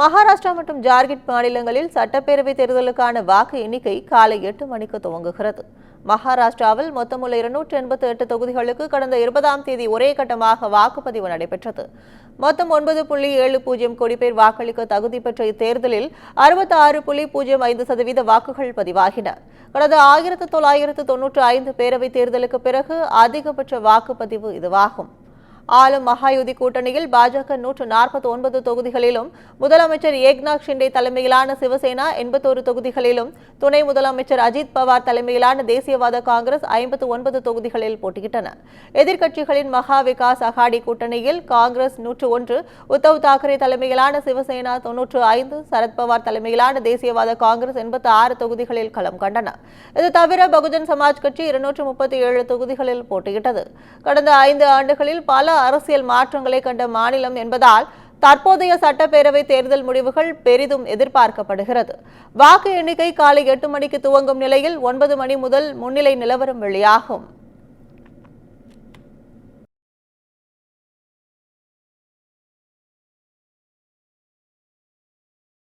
மகாராஷ்டிரா மற்றும் ஜார்க்கண்ட் மாநிலங்களில் சட்டப்பேரவை தேர்தலுக்கான வாக்கு எண்ணிக்கை காலை 8 மணிக்கு துவங்குகிறது. மகாராஷ்டிராவில் மொத்தமுள்ள 288 தொகுதிகளுக்கு கடந்த 20ஆம் தேதி ஒரே கட்டமாக வாக்குப்பதிவு நடைபெற்றது. மொத்தம் 9.70 கோடி பேர் வாக்களிக்க தகுதி பெற்ற இத்தேர்தலில் 66.05% வாக்குகள் பதிவாகின. கடந்த 1995 பேரவைத் தேர்தலுக்கு பிறகு அதிகபட்ச வாக்குப்பதிவு இதுவாகும். ஆளும் மகாயுதி கூட்டணியில் பாஜக 149 தொகுதிகளிலும், முதலமைச்சர் ஏக்நாத் ஷிண்டே தலைமையிலான சிவசேனா 81 தொகுதிகளிலும், துணை முதலமைச்சர் அஜித் பவார் தலைமையிலான தேசியவாத காங்கிரஸ் 59 தொகுதிகளில் போட்டியிட்டன. எதிர்க்கட்சிகளின் மகா விகாஸ் அகாடி கூட்டணியில் காங்கிரஸ் 101, உத்தவ் தாக்கரே தலைமையிலான சிவசேனா 95, சரத்பவார் தலைமையிலான தேசியவாத காங்கிரஸ் 86 தொகுதிகளில் களம் கண்டன. இது தவிர பகுஜன் சமாஜ் கட்சி 237 தொகுதிகளில் போட்டியிட்டது. கடந்த 5 ஆண்டுகளில் பல அரசியல் மாற்றங்களை கண்ட மாநிலம் என்பதால் தற்போதைய சட்டப்பேரவை தேர்தல் முடிவுகள் பெரிதும் எதிர்பார்க்கப்படுகிறது. வாக்கு எண்ணிக்கை காலை 8 மணிக்கு துவங்கும் நிலையில் 9 மணி முதல் முன்னிலை நிலவரம் வெளியாகும்.